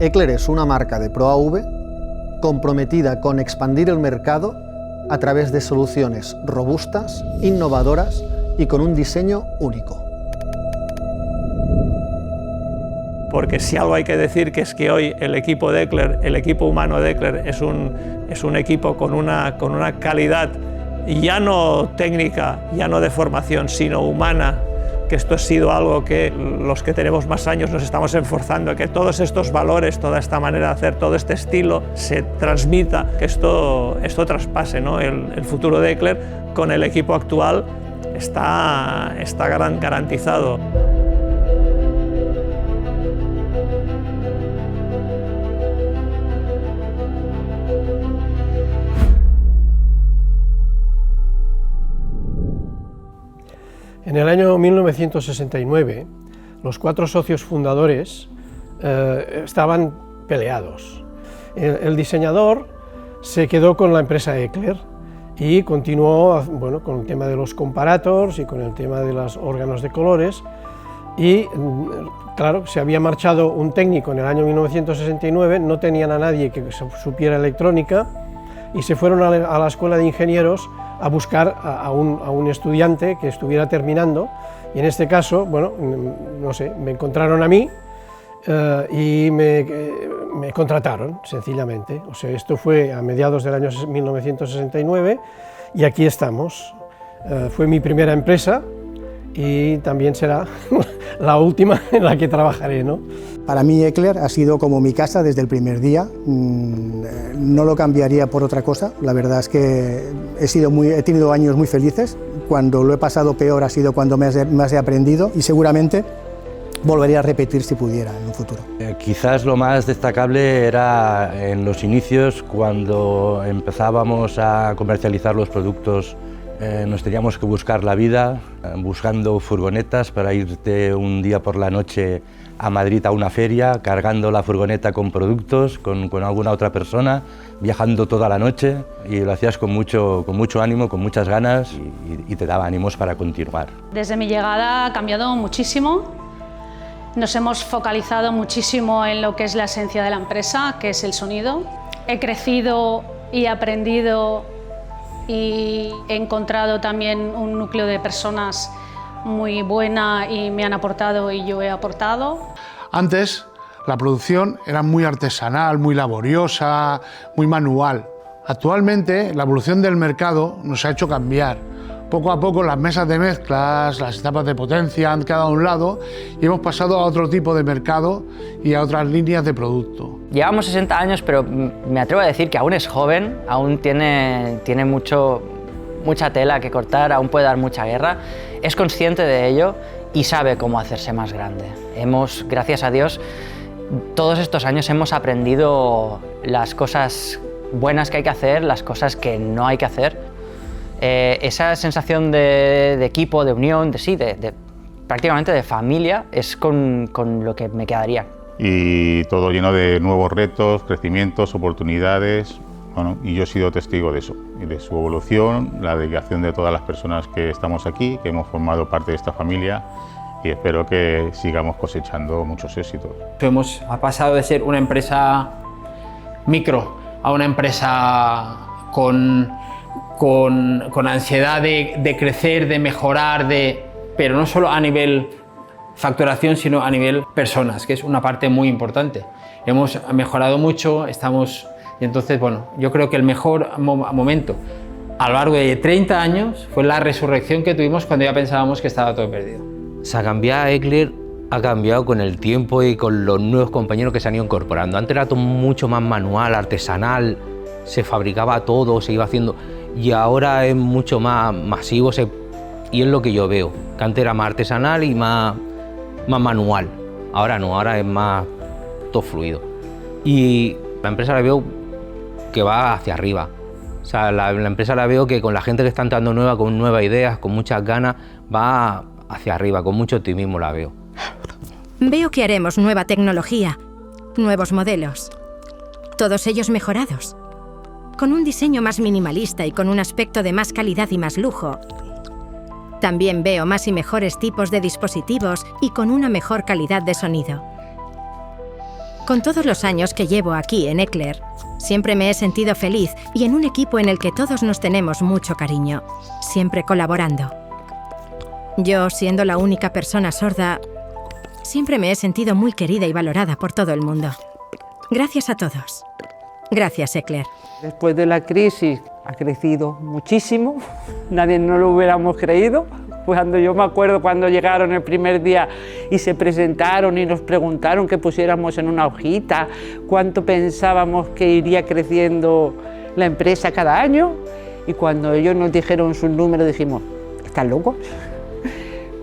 Ecler es una marca de Pro AV comprometida con expandir el mercado a través de soluciones robustas, innovadoras y con un diseño único. Porque si algo hay que decir que es que hoy el equipo de Ecler, el equipo humano de Ecler es un equipo con una calidad ya no técnica, ya no de formación, sino humana, que esto ha sido algo que los que tenemos más años nos estamos esforzando, que todos estos valores, toda esta manera de hacer, todo este estilo se transmita, que esto traspase, ¿no? El futuro de Ecler con el equipo actual está garantizado. En el año 1969, los 4 socios fundadores estaban peleados. El diseñador se quedó con la empresa Ecler y continuó, bueno, con el tema de los comparators y con el tema de los órganos de colores. Y claro, se había marchado un técnico en el año 1969, no tenían a nadie que supiera electrónica y se fueron a la escuela de ingenieros a buscar a un estudiante que estuviera terminando, y en este caso, bueno, no sé, me encontraron a mí y me contrataron, sencillamente. O sea, esto fue a mediados del año 1969 y aquí estamos. Fue mi primera empresa y también será la última en la que trabajaré, ¿no? Para mí Ecler ha sido como mi casa desde el primer día, no lo cambiaría por otra cosa. La verdad es que he tenido años muy felices, cuando lo he pasado peor ha sido cuando más he aprendido y seguramente volvería a repetir si pudiera en un futuro. Quizás lo más destacable era en los inicios, cuando empezábamos a comercializar los productos. Nos teníamos que buscar la vida buscando furgonetas para irte un día por la noche a Madrid a una feria, cargando la furgoneta con productos, con alguna otra persona, viajando toda la noche, y lo hacías con mucho ánimo, con muchas ganas y te daba ánimos para continuar. Desde mi llegada ha cambiado muchísimo. Nos hemos focalizado muchísimo en lo que es la esencia de la empresa, que es el sonido. He crecido y aprendido y he encontrado también un núcleo de personas muy buena y me han aportado y yo he aportado. Antes la producción era muy artesanal, muy laboriosa, muy manual. Actualmente la evolución del mercado nos ha hecho cambiar. Poco a poco las mesas de mezclas, las etapas de potencia han quedado a un lado y hemos pasado a otro tipo de mercado y a otras líneas de producto. Llevamos 60 años, pero me atrevo a decir que aún es joven, aún tiene mucha tela que cortar, aún puede dar mucha guerra, es consciente de ello y sabe cómo hacerse más grande. Gracias a Dios, todos estos años hemos aprendido las cosas buenas que hay que hacer, las cosas que no hay que hacer. Esa sensación de equipo, de unión, prácticamente de familia, es con lo que me quedaría. Y todo lleno de nuevos retos, crecimientos, oportunidades. Bueno, y yo he sido testigo de eso, y de su evolución, la dedicación de todas las personas que estamos aquí, que hemos formado parte de esta familia, y espero que sigamos cosechando muchos éxitos. Hemos pasado de ser una empresa micro a una empresa con ansiedad de crecer, de mejorar, pero no solo a nivel facturación, sino a nivel personas, que es una parte muy importante. Hemos mejorado mucho, y entonces, bueno, yo creo que el mejor momento a lo largo de 30 años fue la resurrección que tuvimos cuando ya pensábamos que estaba todo perdido. Sacambiá Ecler ha cambiado con el tiempo y con los nuevos compañeros que se han ido incorporando. Antes era todo mucho más manual, artesanal, se fabricaba todo, se iba haciendo, y ahora es mucho más masivo y es lo que yo veo, que antes era más artesanal y más manual. Ahora no, ahora es más todo fluido. Y la empresa la veo que va hacia arriba. O sea, la empresa la veo que con la gente que está entrando nueva, con nuevas ideas, con muchas ganas, va hacia arriba, con mucho optimismo la veo. Veo que haremos nueva tecnología, nuevos modelos, todos ellos mejorados, con un diseño más minimalista y con un aspecto de más calidad y más lujo. También veo más y mejores tipos de dispositivos y con una mejor calidad de sonido. Con todos los años que llevo aquí en Eclair, siempre me he sentido feliz y en un equipo en el que todos nos tenemos mucho cariño, siempre colaborando. Yo, siendo la única persona sorda, siempre me he sentido muy querida y valorada por todo el mundo. Gracias a todos. Gracias, Eclair. Después de la crisis ha crecido muchísimo, nadie no lo hubiéramos creído. Cuando yo me acuerdo cuando llegaron el primer día y se presentaron y nos preguntaron que pusiéramos en una hojita cuánto pensábamos que iría creciendo la empresa cada año, y cuando ellos nos dijeron sus números dijimos, ¿están locos?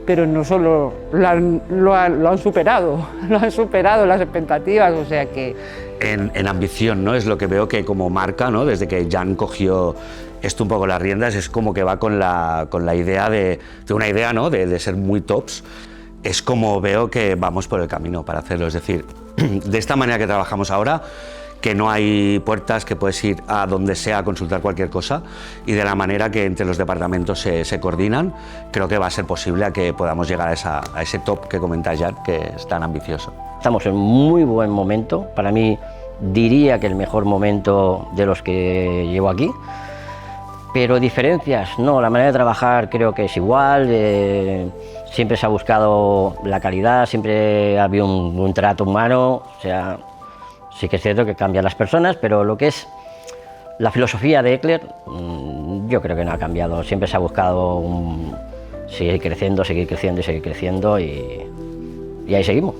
Pero no solo lo han superado las expectativas, o sea que... En ambición, ¿no? Es lo que veo que como marca, ¿no? Desde que Jan cogió esto un poco las riendas, es como que va con la idea de una idea, ¿no? De ser muy tops. Es como veo que vamos por el camino para hacerlo, es decir, de esta manera que trabajamos ahora, que no hay puertas, que puedes ir a donde sea a consultar cualquier cosa, y de la manera que entre los departamentos se coordinan, creo que va a ser posible a que podamos llegar a ese top que comenta Jan, que es tan ambicioso. Estamos en muy buen momento, para mí diría que el mejor momento de los que llevo aquí, pero diferencias, no, la manera de trabajar creo que es igual, siempre se ha buscado la calidad, siempre ha habido un trato humano, o sea, sí que es cierto que cambian las personas, pero lo que es la filosofía de Eclair, yo creo que no ha cambiado, siempre se ha buscado seguir creciendo y ahí seguimos.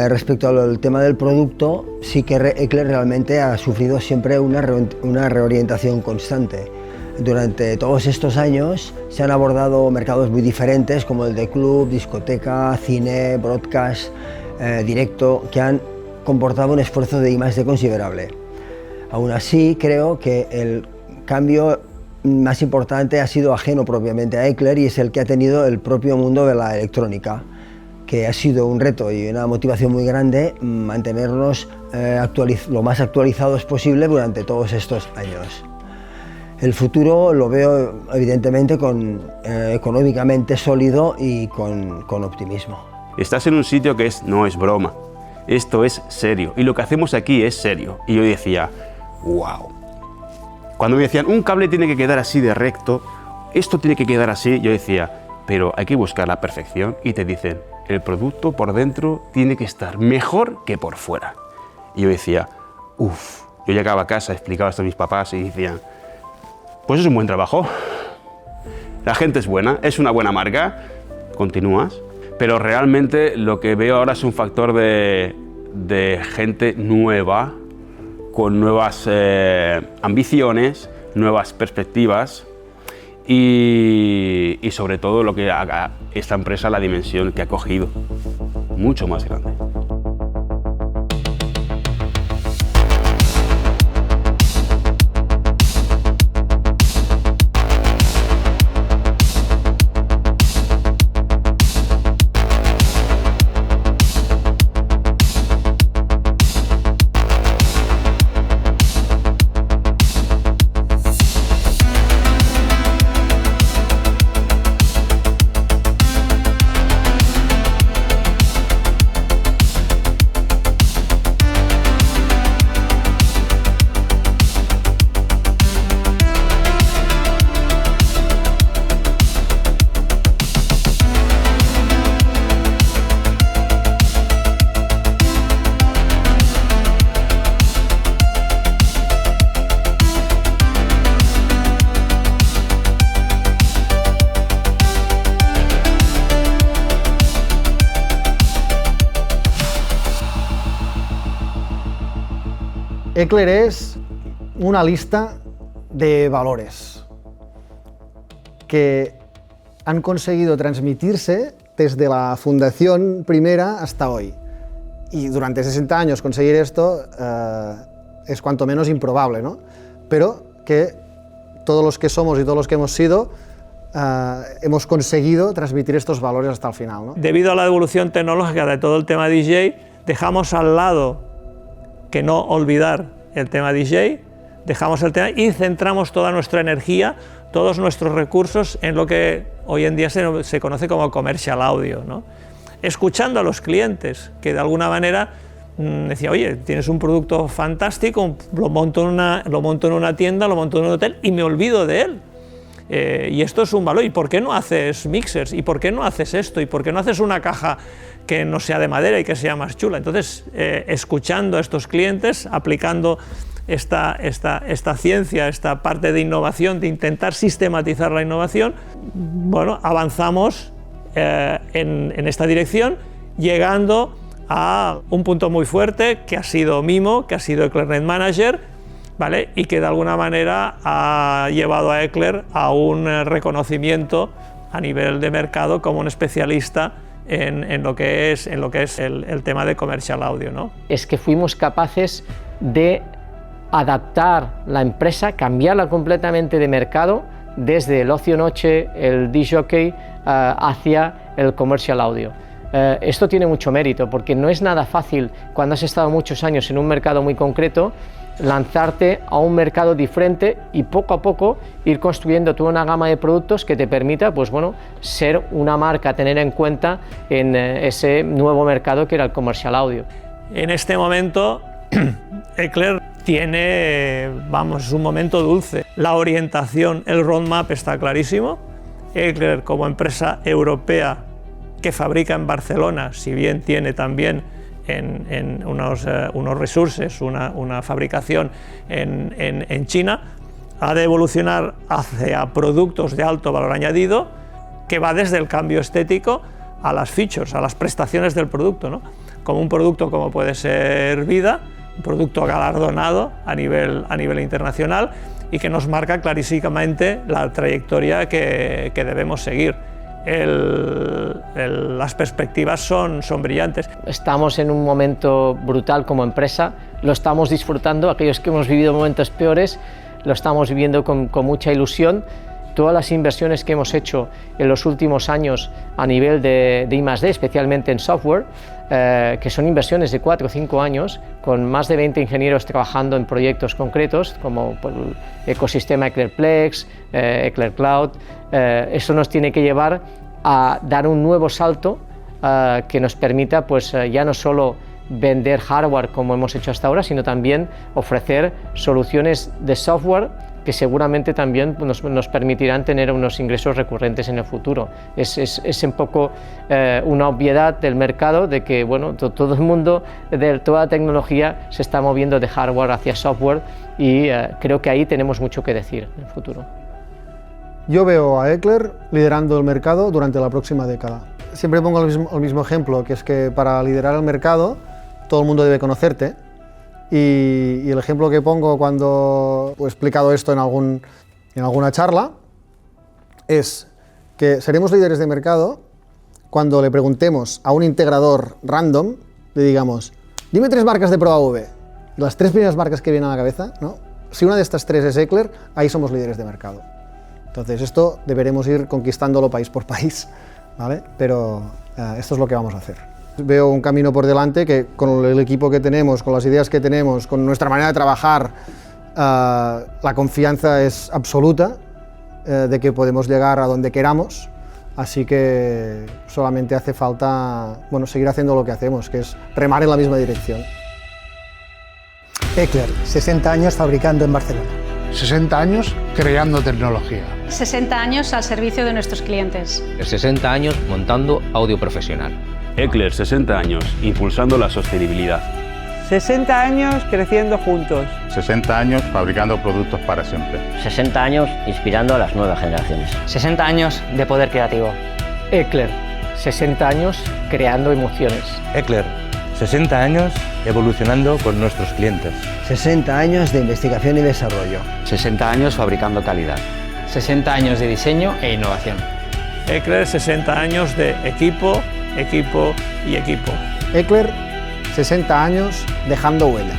Respecto al tema del producto, sí que Eclair realmente ha sufrido siempre una reorientación constante. Durante todos estos años se han abordado mercados muy diferentes como el de club, discoteca, cine, broadcast, directo, que han comportado un esfuerzo de I+D considerable. Aún así, creo que el cambio más importante ha sido ajeno propiamente a Eclair y es el que ha tenido el propio mundo de la electrónica, que ha sido un reto y una motivación muy grande mantenernos lo más actualizados posible durante todos estos años. El futuro lo veo evidentemente económicamente sólido y con optimismo. Estás en un sitio que no es broma, esto es serio y lo que hacemos aquí es serio. Y yo decía, wow. Cuando me decían, un cable tiene que quedar así de recto, esto tiene que quedar así, yo decía, pero hay que buscar la perfección, y te dicen, el producto por dentro tiene que estar mejor que por fuera. Y yo decía, uff, yo llegaba a casa, explicaba esto a mis papás y decían, pues es un buen trabajo, la gente es buena, es una buena marca, continúas, pero realmente lo que veo ahora es un factor de gente nueva, con nuevas ambiciones, nuevas perspectivas, y sobre todo lo que haga esta empresa, la dimensión que ha cogido, mucho más grande. Eclair es una lista de valores que han conseguido transmitirse desde la fundación primera hasta hoy. Y durante 60 años conseguir esto es cuanto menos improbable, ¿no? Pero que todos los que somos y todos los que hemos sido hemos conseguido transmitir estos valores hasta el final, ¿no? Debido a la evolución tecnológica de todo el tema DJ, dejamos al lado que no olvidar el tema DJ, dejamos el tema y centramos toda nuestra energía, todos nuestros recursos en lo que hoy en día se conoce como commercial audio, ¿no? Escuchando a los clientes, que de alguna manera decía, oye, tienes un producto fantástico, lo monto en una tienda, lo monto en un hotel y me olvido de él. Y esto es un valor. ¿Y por qué no haces mixers? ¿Y por qué no haces esto? ¿Y por qué no haces una caja que no sea de madera y que sea más chula? Entonces, escuchando a estos clientes, aplicando esta ciencia, esta parte de innovación, de intentar sistematizar la innovación, bueno, avanzamos en esta dirección, llegando a un punto muy fuerte que ha sido Mimo, que ha sido Eclernet Manager, ¿vale? Y que de alguna manera ha llevado a Ecler a un reconocimiento a nivel de mercado como un especialista en lo que es el tema de commercial audio, ¿no? Es que fuimos capaces de adaptar la empresa, cambiarla completamente de mercado, desde el ocio-noche, el disc jockey, hacia el commercial audio. Esto tiene mucho mérito, porque no es nada fácil, cuando has estado muchos años en un mercado muy concreto, lanzarte a un mercado diferente y poco a poco ir construyendo toda una gama de productos que te permita, pues bueno, ser una marca a tener en cuenta en ese nuevo mercado que era el commercial audio. En este momento, Ecler tiene, vamos, es un momento dulce. La orientación, el roadmap está clarísimo. Ecler, como empresa europea que fabrica en Barcelona, si bien tiene también en unos resources, una fabricación en China, ha de evolucionar hacia productos de alto valor añadido, que va desde el cambio estético a las features, a las prestaciones del producto, ¿no? Como un producto como puede ser Vida, un producto galardonado a nivel internacional y que nos marca clarísimamente la trayectoria que debemos seguir. Las perspectivas son brillantes. Estamos en un momento brutal como empresa, lo estamos disfrutando, aquellos que hemos vivido momentos peores, lo estamos viviendo con mucha ilusión. Todas las inversiones que hemos hecho en los últimos años a nivel de I+D, especialmente en software, que son inversiones de 4 o 5 años, con más de 20 ingenieros trabajando en proyectos concretos, como el ecosistema Eclerplex, Ecler Cloud. Eso nos tiene que llevar a dar un nuevo salto que nos permita, pues, ya no solo vender hardware como hemos hecho hasta ahora, sino también ofrecer soluciones de software que seguramente también nos permitirán tener unos ingresos recurrentes en el futuro. Es un poco una obviedad del mercado de que, bueno, todo el mundo, toda la tecnología se está moviendo de hardware hacia software y creo que ahí tenemos mucho que decir en el futuro. Yo veo a Ecler liderando el mercado durante la próxima década. Siempre pongo el mismo ejemplo, que es que para liderar el mercado todo el mundo debe conocerte. Y el ejemplo que pongo cuando he explicado esto en alguna charla es que seremos líderes de mercado cuando le preguntemos a un integrador random, le digamos, dime 3 marcas de ProAV, las 3 primeras marcas que vienen a la cabeza, ¿no? Si una de estas 3 es Ecler, ahí somos líderes de mercado. Entonces esto deberemos ir conquistándolo país por país, ¿vale? Pero esto es lo que vamos a hacer. Veo un camino por delante que con el equipo que tenemos, con las ideas que tenemos, con nuestra manera de trabajar, la confianza es absoluta de que podemos llegar a donde queramos, así que solamente hace falta, bueno, seguir haciendo lo que hacemos, que es remar en la misma dirección. Ecler, 60 años fabricando en Barcelona. 60 años creando tecnología. 60 años al servicio de nuestros clientes. 60 años montando audio profesional. Ecler, 60 años, impulsando la sostenibilidad. 60 años creciendo juntos. 60 años fabricando productos para siempre. 60 años inspirando a las nuevas generaciones. 60 años de poder creativo. Ecler, 60 años creando emociones. Ecler, 60 años evolucionando con nuestros clientes. 60 años de investigación y desarrollo. 60 años fabricando calidad. 60 años de diseño e innovación. Ecler, 60 años de equipo y equipo. Ecler, 60 años dejando huella.